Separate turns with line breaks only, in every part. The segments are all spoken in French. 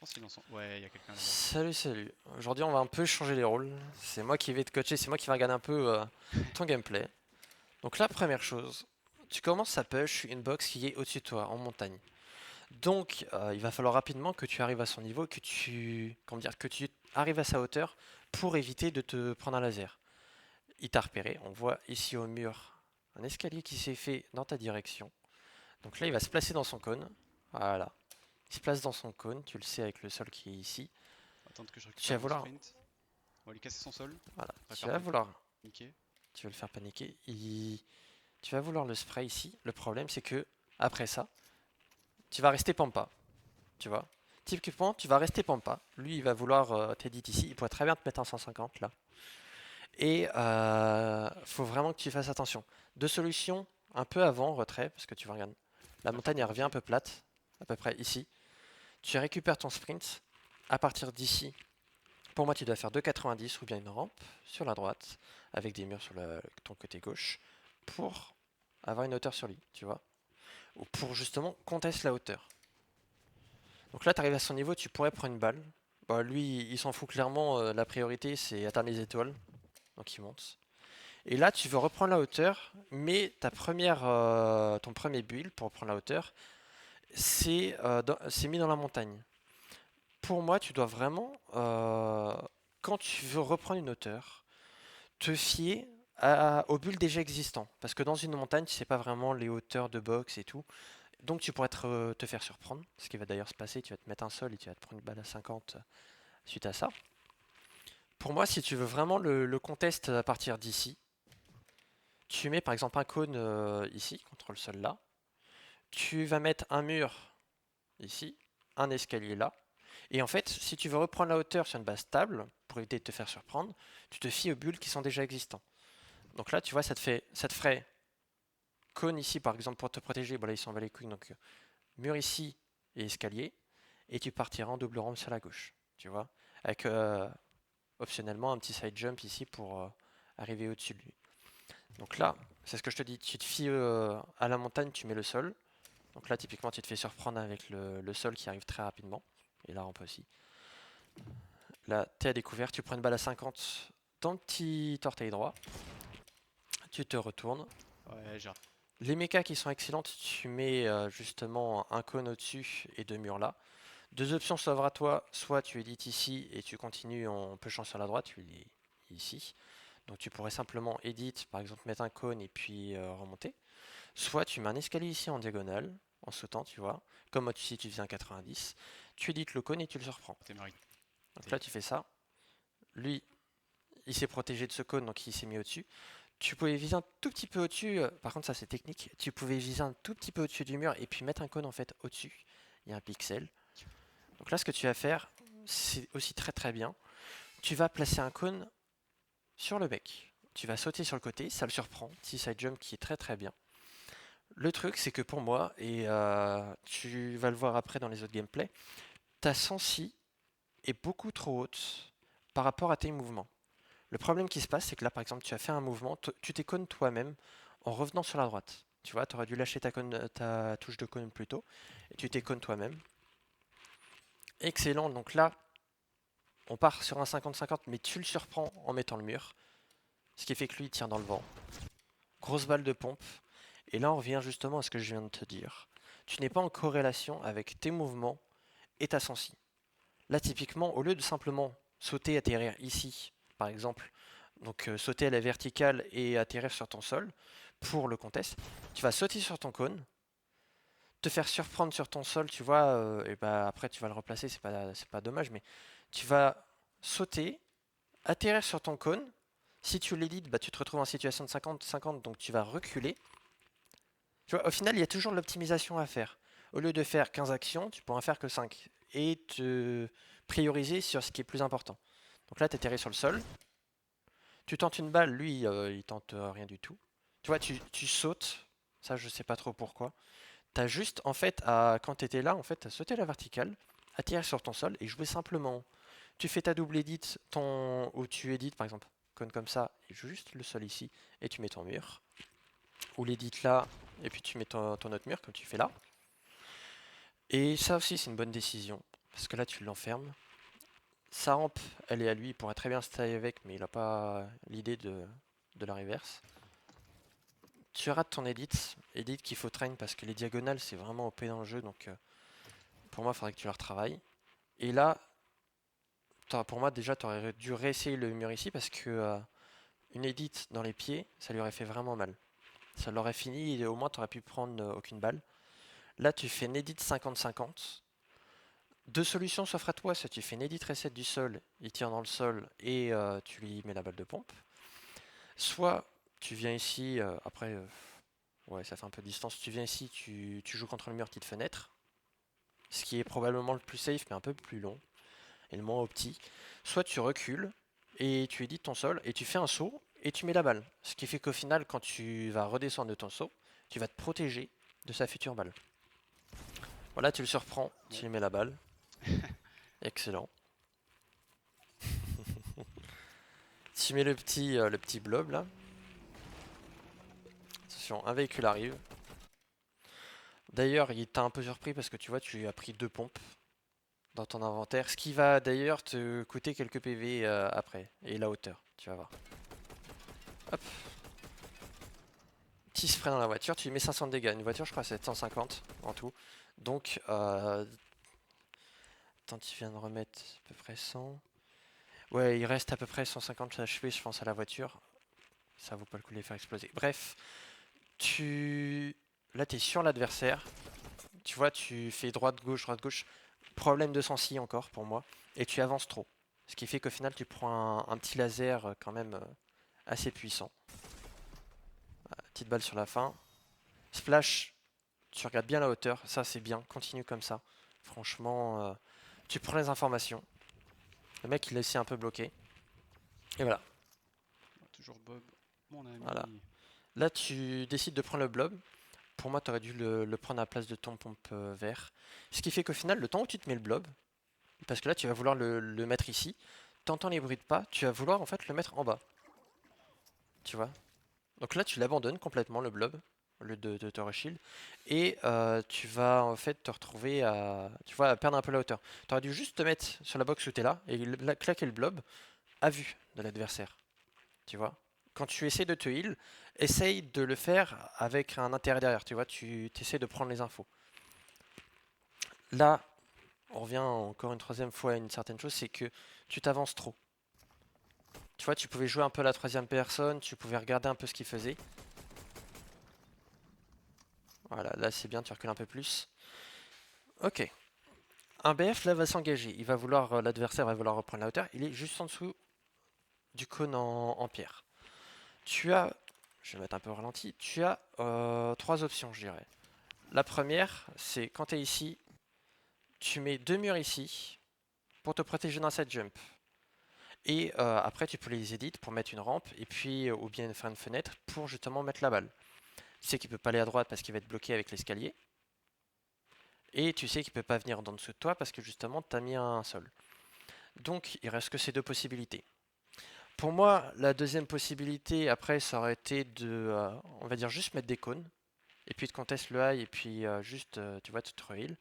pense qu'il en sent. Ouais, il y a quelqu'un là-bas.
Salut, salut. Aujourd'hui, on va un peu changer les rôles. C'est moi qui vais te coacher, c'est moi qui vais regarder un peu ton gameplay. Donc la première chose, tu commences à push une box qui est au-dessus de toi, en montagne. Donc, il va falloir rapidement que tu arrives à son niveau, comment dire, que tu arrives à sa hauteur pour éviter de te prendre un laser. Il t'a repéré, on voit ici au mur un escalier qui s'est fait dans ta direction. Donc là, il va se placer dans son cône. Voilà. Il se place dans son cône, tu le sais avec le sol qui est ici.
Attendre que je
Tu
récupère
vas
mon
vouloir,
sprint. On va lui casser son sol.
voilà,
On va
tu
faire
vas vouloir,
paniquer.
tu vas le faire paniquer. Tu vas vouloir le spray ici. Le problème, c'est que après ça, tu vas rester pampa, tu vois. Typiquement, tu vas rester pampa. Lui, il va vouloir t'edit ici. Il pourrait très bien te mettre un 150 là. Et faut vraiment que tu fasses attention. Deux solutions, un peu avant, retrait, parce que tu vas regarder. La
On va le faire
montagne, elle revient un
paniquer.
peu plate, à peu près ici. Tu récupères ton sprint. À partir d'ici, pour moi, tu dois faire 2,90 ou bien une rampe sur la droite, avec des murs sur ton côté gauche, pour avoir une hauteur sur lui, tu vois. Ou pour justement contester la hauteur. Donc là, tu arrives à son niveau, tu pourrais prendre une balle. Bah, lui, il s'en fout clairement, la priorité, c'est atteindre les étoiles. Donc il monte. Et là, tu veux reprendre la hauteur, mais ton premier build pour reprendre la hauteur, c'est mis dans la montagne. Pour moi, tu dois vraiment, quand tu veux reprendre une hauteur, te fier aux bulles déjà existants. Parce que dans une montagne, tu sais pas vraiment les hauteurs de box et tout. Donc tu pourrais te faire surprendre. Ce qui va d'ailleurs se passer, tu vas te mettre un sol et tu vas te prendre une balle à 50 suite à ça. Pour moi, si tu veux vraiment le contest à partir d'ici, tu mets par exemple un cône ici, contre le sol là. Tu vas mettre un mur ici, un escalier là. Et en fait, si tu veux reprendre la hauteur sur une base stable, pour éviter de te faire surprendre, tu te fies aux bulles qui sont déjà existants. Donc là, tu vois, ça te ferait cône ici, par exemple, pour te protéger. Bon, là, ils s'en va les couilles. Donc, mur ici et escalier. Et tu partiras en double rampe sur la gauche. Tu vois. Avec optionnellement un petit side jump ici pour arriver au-dessus de lui. Donc là, c'est ce que je te dis. Tu te fies à la montagne, tu mets le sol. Donc là, typiquement, tu te fais surprendre avec le sol qui arrive très rapidement. Et la rampe aussi. Là, tu es à découvert. Tu prends une balle à 50 dans le petit orteil droit. Tu te retournes.
Ouais, j'ai.
Les mechas qui sont excellentes, tu mets justement un cône au-dessus et deux murs là. Deux options s'offrent à toi, soit tu édites ici et tu continues en pushant sur la droite, tu es ici. Donc tu pourrais simplement edit, par exemple mettre un cône et puis remonter. Soit tu mets un escalier ici en diagonale, en sautant, tu vois. Comme moi, si tu faisais un 90. Tu édites le cône et tu le surprends.
T'es mérité.
Donc là tu fais ça. Lui, il s'est protégé de ce cône, donc il s'est mis au-dessus. Tu pouvais viser un tout petit peu au-dessus, par contre ça c'est technique, tu pouvais viser un tout petit peu au-dessus du mur et puis mettre un cône en fait au-dessus. Il y a un pixel. Donc là ce que tu vas faire, c'est aussi très très bien. Tu vas placer un cône sur le bec. Tu vas sauter sur le côté, ça le surprend. Petit side jump qui est très très bien. Le truc c'est que pour moi, et tu vas le voir après dans les autres gameplays, ta sensi est beaucoup trop haute par rapport à tes mouvements. Le problème qui se passe, c'est que là, par exemple, tu as fait un mouvement, tu t'es cône toi-même en revenant sur la droite. Tu vois, tu aurais dû lâcher ta touche de cône plus tôt, et tu t'es cône toi-même. Excellent, donc là, on part sur un 50-50, mais tu le surprends en mettant le mur, ce qui fait que lui, il tient dans le vent. Grosse balle de pompe, et là, on revient justement à ce que je viens de te dire. Tu n'es pas en corrélation avec tes mouvements et ta sensi. Là, typiquement, au lieu de simplement sauter, atterrir ici, par exemple, donc sauter à la verticale et atterrir sur ton sol pour le contest, tu vas sauter sur ton cône, te faire surprendre sur ton sol, tu vois, et bah après tu vas le replacer, c'est pas dommage, mais tu vas sauter, atterrir sur ton cône. Si tu l'édites, bah, tu te retrouves en situation de 50-50, donc tu vas reculer. Tu vois, au final, il y a toujours de l'optimisation à faire. Au lieu de faire 15 actions, tu pourras en faire que 5 et te prioriser sur ce qui est plus important. Donc là, tu atterris sur le sol, tu tentes une balle, lui, il tente rien du tout. Tu vois, tu sautes, ça je sais pas trop pourquoi. T'as juste, en fait, quand t'étais là, en fait, t'as sauté la verticale, atterrir sur ton sol et jouer simplement. Tu fais ta double edit, où tu édites, par exemple, comme ça, et juste le sol ici, et tu mets ton mur. Ou l'édit là, et puis tu mets ton autre mur, comme tu fais là. Et ça aussi, c'est une bonne décision. Parce que là, tu l'enfermes. Sa rampe, elle est à lui, il pourrait très bien se tailler avec, mais il n'a pas l'idée de la reverse. Tu rates ton edit qu'il faut train parce que les diagonales c'est vraiment OP dans le jeu, donc pour moi il faudrait que tu la retravailles. Et là, pour moi déjà tu aurais dû réessayer le mur ici parce que une edit dans les pieds, ça lui aurait fait vraiment mal. Ça l'aurait fini et au moins tu aurais pu prendre aucune balle. Là tu fais une edit 50-50. Deux solutions s'offrent à toi, soit tu fais une edit reset du sol, il tire dans le sol et tu lui mets la balle de pompe. Soit tu viens ici, après, ouais ça fait un peu de distance, tu viens ici, tu joues contre le mur petite fenêtre, ce qui est probablement le plus safe mais un peu plus long et le moins opti. Soit tu recules et tu édites ton sol et tu fais un saut et tu mets la balle. Ce qui fait qu'au final quand tu vas redescendre de ton saut, tu vas te protéger de sa future balle. Voilà, tu le surprends, tu
Bon.
lui mets la balle. Excellent. Tu mets le petit blob là. Attention, un véhicule arrive. D'ailleurs, il t'a un peu surpris parce que tu vois, tu as pris 2 pompes dans ton inventaire. Ce qui va d'ailleurs te coûter quelques PV après. Et la hauteur, tu vas voir. Hop. Petit spray dans la voiture, tu lui mets 500 de dégâts. Une voiture, je crois, c'est 750 en tout. Donc, attends, tu viens de remettre à peu près 100. Ouais, il reste à peu près 150 HP, je pense, à la voiture. Ça vaut pas le coup de les faire exploser. Bref, là, tu es sur l'adversaire. Tu vois, tu fais droite-gauche, droite-gauche. Problème de sensi encore pour moi. Et tu avances trop. Ce qui fait qu'au final, tu prends un petit laser quand même assez puissant. Petite balle sur la fin. Splash, tu regardes bien la hauteur. Ça, c'est bien. Continue comme ça. Franchement, tu prends les informations. Le mec, il est aussi un peu bloqué. Et voilà.
Toujours Bob, mon
Voilà.
ami.
Là, tu décides de prendre le blob. Pour moi, tu aurais dû le prendre à la place de ton pompe vert. Ce qui fait qu'au final, le temps où tu te mets le blob, parce que là, tu vas vouloir le mettre ici, t'entends les bruits de pas, tu vas vouloir en fait le mettre en bas. Tu vois? Donc là, tu l'abandonnes complètement, le blob, au lieu de te reshield. Et tu vas en fait te retrouver tu vois, à perdre un peu la hauteur. Tu aurais dû juste te mettre sur la box où tu es là et claquer le blob à vue de l'adversaire. Tu vois? Quand tu essaies de te heal, essaye de le faire avec un intérêt derrière. Tu vois, tu essaies de prendre les infos. Là, on revient encore une troisième fois à une certaine chose, c'est que tu t'avances trop. Tu vois, tu pouvais jouer un peu à la troisième personne, tu pouvais regarder un peu ce qu'il faisait. Voilà, là c'est bien, tu recules un peu plus. Ok. Un BF là va s'engager. Il va vouloir, l'adversaire va vouloir reprendre la hauteur. Il est juste en dessous du cône en pierre. Tu as, je vais mettre un peu au ralenti, tu as 3 options, je dirais. La première, c'est quand tu es ici, tu mets 2 murs ici pour te protéger d'un side jump. Et après, tu peux les edit pour mettre une rampe et puis ou bien faire une fenêtre pour justement mettre la balle. Tu sais qu'il peut pas aller à droite parce qu'il va être bloqué avec l'escalier. Et tu sais qu'il peut pas venir d'en dessous de toi parce que justement tu as mis un sol. Donc il reste que ces deux possibilités. Pour moi, la deuxième possibilité après ça aurait été de, on va dire juste mettre des cônes et puis de contest le high et puis juste, tu vois, tu te heal.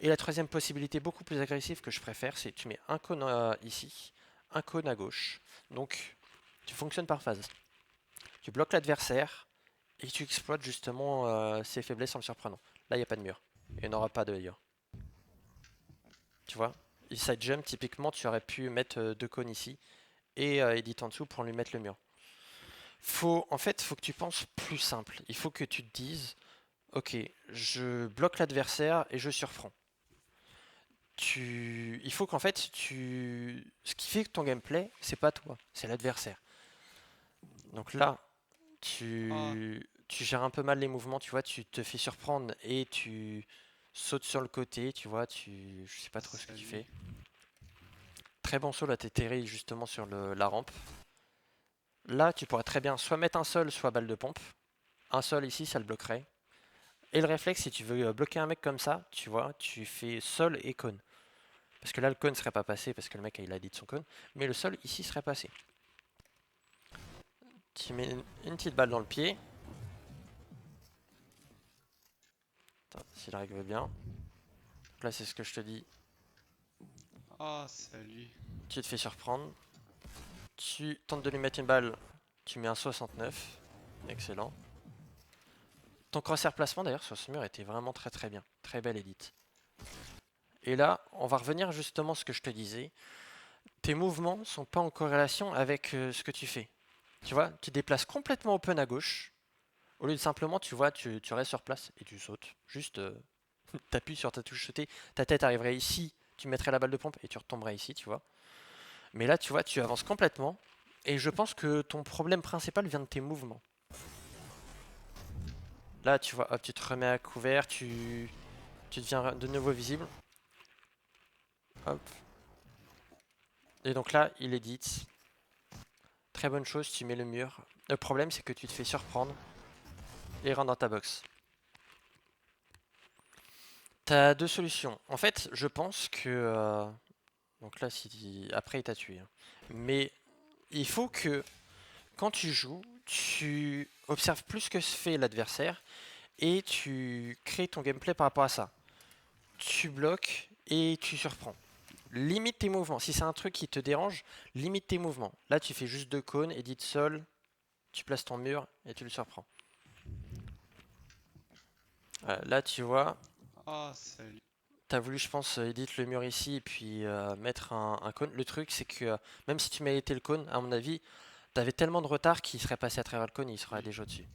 Et la troisième possibilité beaucoup plus agressive que je préfère, c'est tu mets un cône ici, un cône à gauche. Donc tu fonctionnes par phase. Tu bloques l'adversaire et tu exploites justement ses faiblesses en le surprenant. Là, il n'y a pas de mur. Il n'y en aura pas d'ailleurs. Tu vois? Side jump, typiquement, tu aurais pu mettre 2 cônes ici et edit en dessous pour lui mettre le mur. En fait, faut que tu penses plus simple. Il faut que tu te dises, ok, je bloque l'adversaire et je surprends. Il faut qu'en fait, ce qui fait que ton gameplay, c'est pas toi, c'est l'adversaire. Donc là,
Ah,
tu gères un peu mal les mouvements, tu vois, tu te fais surprendre et tu sautes sur le côté, tu vois, je sais pas trop ce que tu
salut.
fais. Très bon saut, là, t'es terré justement sur la rampe. Là, tu pourrais très bien soit mettre un sol, soit balle de pompe. Un sol ici, ça le bloquerait. Et le réflexe, si tu veux bloquer un mec comme ça, tu vois, tu fais sol et cône. Parce que là, le cône serait pas passé parce que le mec il a dit de son cône. Mais le sol ici serait passé. Tu mets une petite balle dans le pied. Attends, si la règle veut bien. Donc là, c'est ce que je te dis.
Ah, salut.
Tu te fais surprendre. Tu tentes de lui mettre une balle. Tu mets un 69. Excellent. Ton crosshair placement d'ailleurs sur ce mur était vraiment très très bien. Très belle édite. Et là, on va revenir justement à ce que je te disais. Tes mouvements sont pas en corrélation avec ce que tu fais. Tu vois, tu déplaces complètement open à gauche. Au lieu de simplement, tu vois, tu restes sur place et tu sautes. Juste, t'appuies sur ta touche sauter. Ta tête arriverait ici, tu mettrais la balle de pompe et tu retomberais ici, tu vois. Mais là, tu vois, tu avances complètement. Et je pense que ton problème principal vient de tes mouvements. Là, tu vois, hop, tu te remets à couvert, tu deviens de nouveau visible. Hop. Et donc là, il édite. Très bonne chose, tu mets le mur. Le problème, c'est que tu te fais surprendre et rentre dans ta box. T'as deux solutions. En fait, je pense que... donc là, si après, il t'a tué, hein. Mais il faut que, quand tu joues, tu observes plus ce que fait l'adversaire et tu crées ton gameplay par rapport à ça. Tu bloques et tu surprends. Limite tes mouvements. Si c'est un truc qui te dérange, limite tes mouvements. Là, tu fais juste deux cônes, édite sol, tu places ton mur et tu le surprends. Là, tu vois,
Ah, salut.
t'as voulu, je pense, édite le mur ici et puis mettre un cône. Le truc, c'est que même si tu méritais le cône, à mon avis, t'avais tellement de retard qu'il serait passé à travers le cône et il serait déjà au-dessus.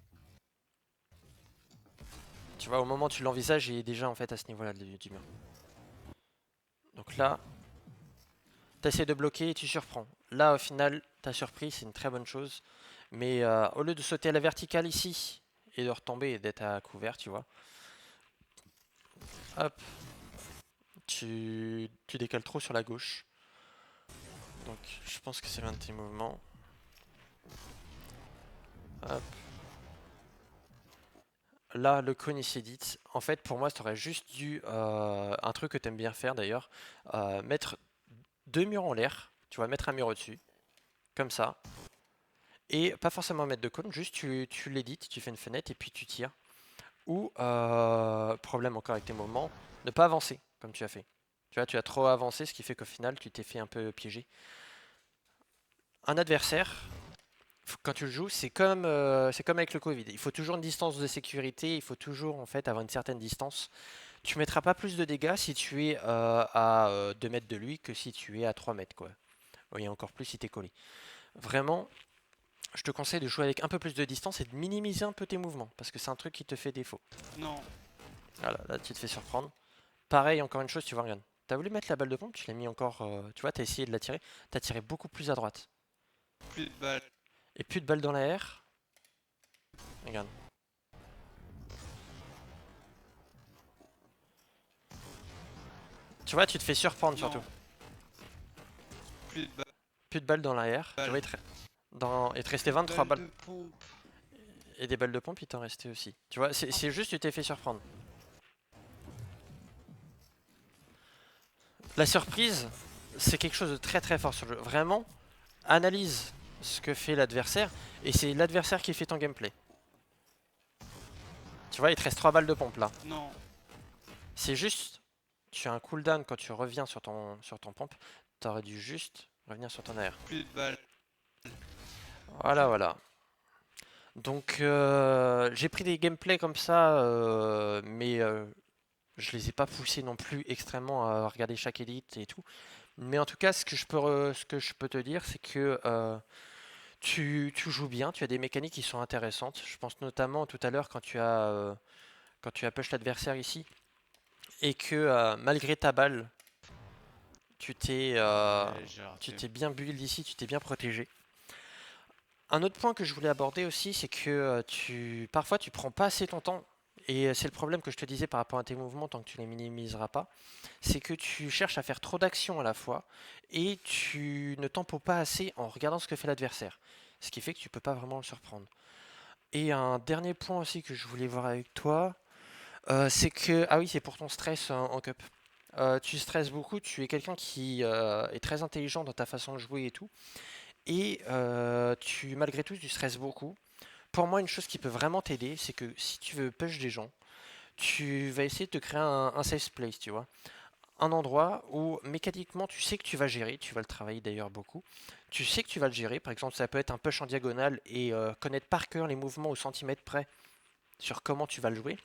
Tu vois, au moment où tu l'envisages, il est déjà en fait à ce niveau-là du mur. Donc là, t'essaies de bloquer et tu surprends. Là, au final, t'as surpris, c'est une très bonne chose. Mais au lieu de sauter à la verticale ici et de retomber et d'être à couvert, tu vois, hop, tu décales trop sur la gauche. Donc je pense que c'est l'un de tes mouvements. Hop. Là, le cône il s'édite. En fait, pour moi, tu aurais juste dû, un truc que tu aimes bien faire d'ailleurs, mettre deux murs en l'air. Tu vas mettre un mur au-dessus, comme ça. Et pas forcément mettre de cône, juste tu l'édites, tu fais une fenêtre et puis tu tires. Ou, problème encore avec tes mouvements, ne pas avancer comme tu as fait. Tu vois, tu as trop avancé, ce qui fait qu'au final, tu t'es fait un peu piéger. Un adversaire, quand tu le joues, c'est comme avec le Covid. Il faut toujours une distance de sécurité, il faut toujours en fait avoir une certaine distance. Tu mettras pas plus de dégâts si tu es à 2 mètres de lui que si tu es à 3 mètres, quoi. Oui, encore plus si tu es collé. Vraiment, je te conseille de jouer avec un peu plus de distance et de minimiser un peu tes mouvements, parce que c'est un truc qui te fait défaut.
Non.
Voilà, là tu te fais surprendre. Pareil, encore une chose, tu vois, regarde. T'as voulu mettre la balle de pompe, tu l'as mis encore, tu vois, t'as essayé de la tirer, t'as tiré beaucoup plus à droite.
Plus de balles.
Et plus de balles dans l'air. Regarde. Tu vois, tu te fais surprendre
Non.
surtout.
Plus de balles.
Plus de balles dans l'air. Tu vois, il te restait 23 balles.
De pompe.
Et des balles de pompe, il t'en restait aussi. Tu vois, c'est juste, tu t'es fait surprendre. La surprise, c'est quelque chose de très très fort sur le jeu. Vraiment, analyse ce que fait l'adversaire. Et c'est l'adversaire qui fait ton gameplay. Tu vois, il te reste 3 balles de pompe là.
Non.
C'est juste, tu as un cooldown quand tu reviens sur ton pompe. T'aurais dû juste revenir sur ton AR.
Plus de balles.
Voilà, voilà. Donc, j'ai pris des gameplays comme ça, mais je les ai pas poussés non plus extrêmement à regarder chaque edit et tout. Mais en tout cas, ce que je peux te dire, c'est que tu joues bien, tu as des mécaniques qui sont intéressantes. Je pense notamment tout à l'heure quand tu as push l'adversaire ici et que malgré ta balle, tu t'es
Ouais, j'ai
tu
raté.
t'es bien build ici, tu t'es bien protégé. Un autre point que je voulais aborder aussi, c'est que parfois tu prends pas assez ton temps. Et c'est le problème que je te disais par rapport à tes mouvements, tant que tu les minimiseras pas. C'est que tu cherches à faire trop d'actions à la fois et tu ne tempos pas assez en regardant ce que fait l'adversaire. Ce qui fait que tu peux pas vraiment le surprendre. Et un dernier point aussi que je voulais voir avec toi, c'est que. Ah oui, c'est pour ton stress en cup. Tu stresses beaucoup, tu es quelqu'un qui est très intelligent dans ta façon de jouer et tout. Et malgré tout, tu stresses beaucoup. Pour moi, une chose qui peut vraiment t'aider, c'est que si tu veux push des gens, tu vas essayer de te créer un safe place, tu vois. un endroit où mécaniquement tu sais que tu vas gérer, tu vas le travailler d'ailleurs beaucoup, tu sais que tu vas le gérer, par exemple ça peut être un push en diagonale et connaître par cœur les mouvements au centimètre près sur comment tu vas le jouer.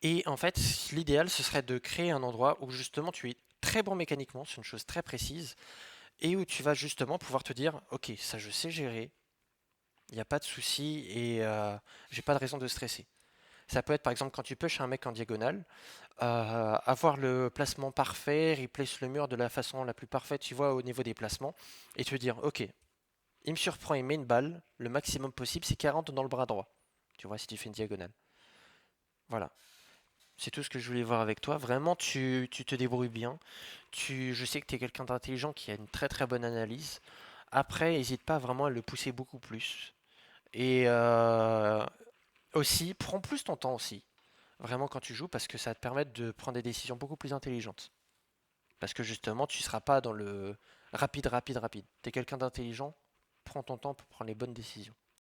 Et en fait, l'idéal ce serait de créer un endroit où justement tu es très bon mécaniquement, c'est une chose très précise, et où tu vas justement pouvoir te dire, ok, ça je sais gérer, il n'y a pas de souci et j'ai pas de raison de stresser. Ça peut être par exemple quand tu push un mec en diagonale, avoir le placement parfait, replace le mur de la façon la plus parfaite, tu vois, au niveau des placements, et te dire, ok, il me surprend, il met une balle, le maximum possible c'est 40 dans le bras droit, tu vois, si tu fais une diagonale. Voilà, c'est tout ce que je voulais voir avec toi. Vraiment, tu te débrouilles bien. Je sais que tu es quelqu'un d'intelligent qui a une très très bonne analyse. Après, n'hésite pas vraiment à le pousser beaucoup plus. Et aussi, prends plus ton temps aussi, vraiment quand tu joues, parce que ça va te permettre de prendre des décisions beaucoup plus intelligentes. Parce que justement, tu seras pas dans le rapide, rapide, rapide. Tu es quelqu'un d'intelligent, prends ton temps pour prendre les bonnes décisions.